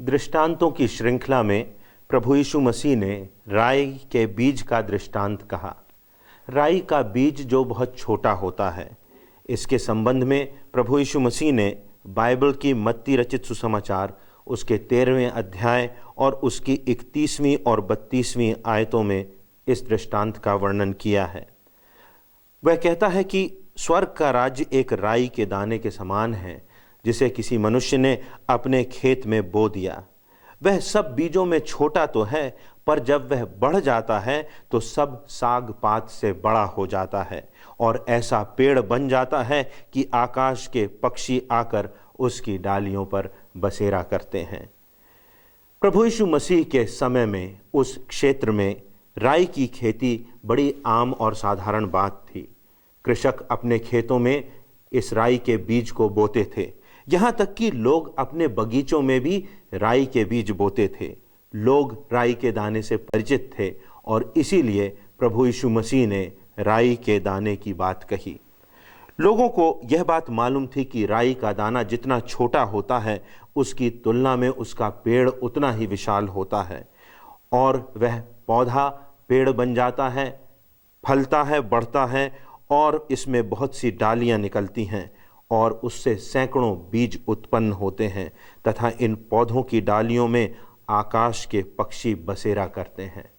दृष्टांतों की श्रृंखला में प्रभु यीशु मसीह ने राई के बीज का दृष्टांत कहा। राई का बीज जो बहुत छोटा होता है, इसके संबंध में प्रभु यीशु मसीह ने बाइबल की मत्ती रचित सुसमाचार उसके 13वें अध्याय और उसकी 31वीं और 32वीं आयतों में इस दृष्टांत का वर्णन किया है। वह कहता है कि स्वर्ग का राज्य एक राई के दाने के समान है, जिसे किसी मनुष्य ने अपने खेत में बो दिया। वह सब बीजों में छोटा तो है, पर जब वह बढ़ जाता है तो सब साग पात से बड़ा हो जाता है और ऐसा पेड़ बन जाता है कि आकाश के पक्षी आकर उसकी डालियों पर बसेरा करते हैं। प्रभु यीशु मसीह के समय में उस क्षेत्र में राई की खेती बड़ी आम और साधारण बात थी। कृषक अपने खेतों में इस राई के बीज को बोते थे। यहाँ तक कि लोग अपने बगीचों में भी राई के बीज बोते थे। लोग राई के दाने से परिचित थे और इसीलिए प्रभु यीशु मसीह ने राई के दाने की बात कही। लोगों को यह बात मालूम थी कि राई का दाना जितना छोटा होता है, उसकी तुलना में उसका पेड़ उतना ही विशाल होता है और वह पौधा पेड़ बन जाता है, फलता है, बढ़ता है और इसमें बहुत सी डालियां निकलती हैं और उससे सैकड़ों बीज उत्पन्न होते हैं तथा इन पौधों की डालियों में आकाश के पक्षी बसेरा करते हैं।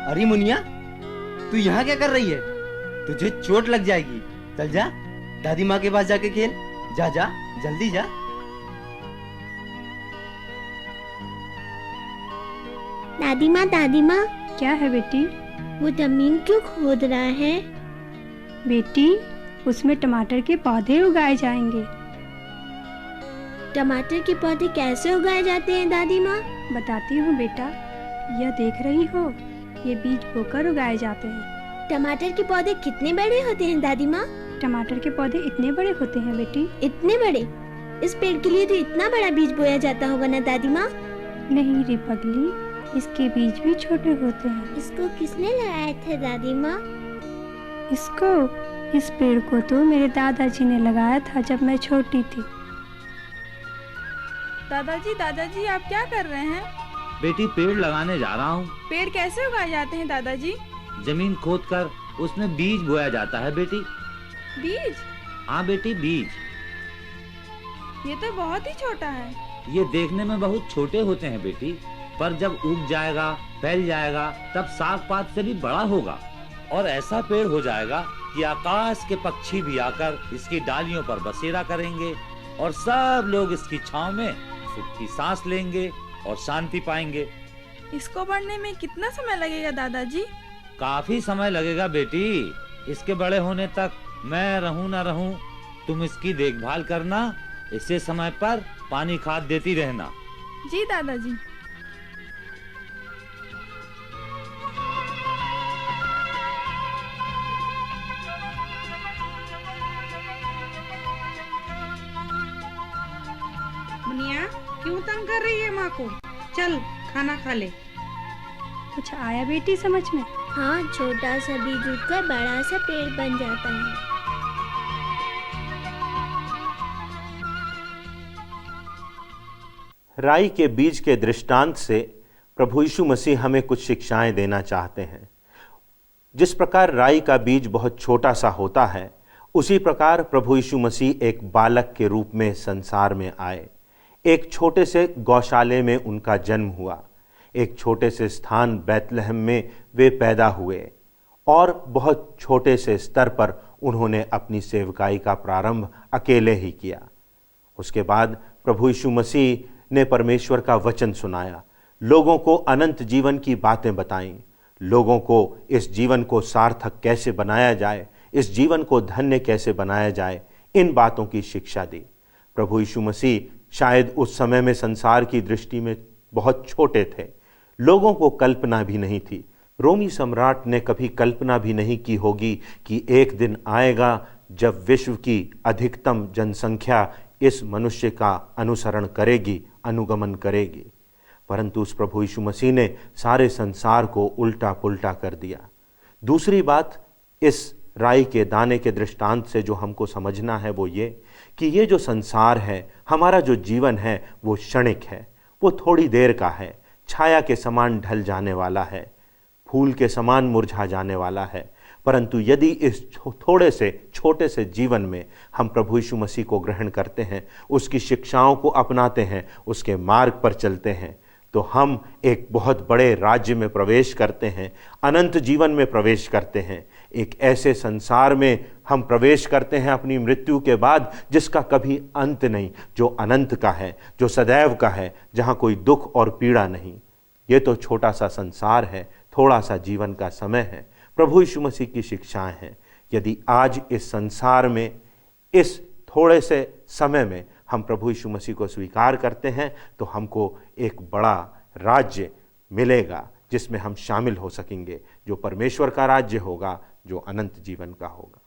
अरे मुनिया, तू यहाँ क्या कर रही है? तुझे चोट लग जाएगी। चल जा, दादी माँ के पास जाके खेल। जा जा, जल्दी जा। दादी माँ क्या है बेटी? वो जमीन क्यों खोद रहा है? बेटी, उसमें टमाटर के पौधे उगाए जाएंगे। टमाटर के पौधे कैसे उगाए जाते हैं दादी माँ? बताती हूँ बेटा। यह देख रही हो, ये बीज बोकर उगाए जाते हैं। टमाटर के पौधे कितने बड़े होते हैं दादी माँ? टमाटर के पौधे इतने बड़े होते हैं बेटी। इतने बड़े? इस पेड़ के लिए तो इतना बड़ा बीज बोया जाता होगा ना दादी माँ? नहीं रे पगली, इसके बीज भी छोटे होते हैं। इसको किसने लगाया था दादी माँ? इस पेड़ को तो मेरे दादाजी ने लगाया था जब मैं छोटी थी। दादाजी आप क्या कर रहे हैं? बेटी, पेड़ लगाने जा रहा हूँ। पेड़ कैसे उगाए जाते हैं दादाजी? जमीन खोदकर उसमें बीज बोया जाता है बेटी। बीज? हाँ बेटी, बीज। ये तो बहुत ही छोटा है। ये देखने में बहुत छोटे होते हैं बेटी, पर जब उग जाएगा, फैल जाएगा, तब साग पात से भी बड़ा होगा और ऐसा पेड़ हो जाएगा कि आकाश के पक्षी भी आकर इसकी डालियों पर बसेरा करेंगे और सब लोग इसकी छांव में सुख की सांस लेंगे और शांति पाएंगे। इसको बढ़ने में कितना समय लगेगा दादाजी? काफी समय लगेगा बेटी। इसके बड़े होने तक मैं रहूं ना रहूं, तुम इसकी देखभाल करना, इसे समय पर पानी खाद देती रहना। जी दादाजी। मुनिया, क्यों तंग कर रही है माँ को? चल खाना खा ले। कुछ आया बेटी समझ में? हाँ, छोटा सा बीज उगकर बड़ा सा पेड़ बन जाता है। राई के बीज के दृष्टांत से प्रभु यीशु मसीह हमें कुछ शिक्षाएं देना चाहते हैं। जिस प्रकार राई का बीज बहुत छोटा सा होता है, उसी प्रकार प्रभु यीशु मसीह एक बालक के रूप में संसार में आए। एक छोटे से गौशाले में उनका जन्म हुआ। एक छोटे से स्थान बैतलहम में वे पैदा हुए और बहुत छोटे से स्तर पर उन्होंने अपनी सेवकाई का प्रारंभ अकेले ही किया। उसके बाद प्रभु यीशु मसीह ने परमेश्वर का वचन सुनाया, लोगों को अनंत जीवन की बातें बताईं, लोगों को इस जीवन को सार्थक कैसे बनाया जाए, इस जीवन को धन्य कैसे बनाया जाए, इन बातों की शिक्षा दी। प्रभु यीशु मसीह शायद उस समय में संसार की दृष्टि में बहुत छोटे थे। लोगों को कल्पना भी नहीं थी रोमी सम्राट ने कभी कल्पना भी नहीं की होगी कि एक दिन आएगा जब विश्व की अधिकतम जनसंख्या इस मनुष्य का अनुसरण करेगी, अनुगमन करेगी। परंतु उस प्रभु यीशु मसीह ने सारे संसार को उल्टा पुल्टा कर दिया। दूसरी बात, इस राई के दाने के दृष्टांत से जो हमको समझना है वो ये कि ये जो संसार है, हमारा जो जीवन है, वो क्षणिक है, वो थोड़ी देर का है, छाया के समान ढल जाने वाला है, फूल के समान मुरझा जाने वाला है। परंतु यदि इस थोड़े से छोटे से जीवन में हम प्रभु यीशु मसीह को ग्रहण करते हैं, उसकी शिक्षाओं को अपनाते हैं, उसके मार्ग पर चलते हैं, तो हम एक बहुत बड़े राज्य में प्रवेश करते हैं, अनंत जीवन में प्रवेश करते हैं। एक ऐसे संसार में हम प्रवेश करते हैं अपनी मृत्यु के बाद जिसका कभी अंत नहीं, जो अनंत का है, जो सदैव का है, जहाँ कोई दुख और पीड़ा नहीं। ये तो छोटा सा संसार है, थोड़ा सा जीवन का समय है, प्रभु यीशु मसीह की शिक्षाएं हैं। यदि आज इस संसार में, इस थोड़े से समय में हम प्रभु यीशु मसीह को स्वीकार करते हैं, तो हमको एक बड़ा राज्य मिलेगा जिसमें हम शामिल हो सकेंगे, जो परमेश्वर का राज्य होगा, जो अनंत जीवन का होगा।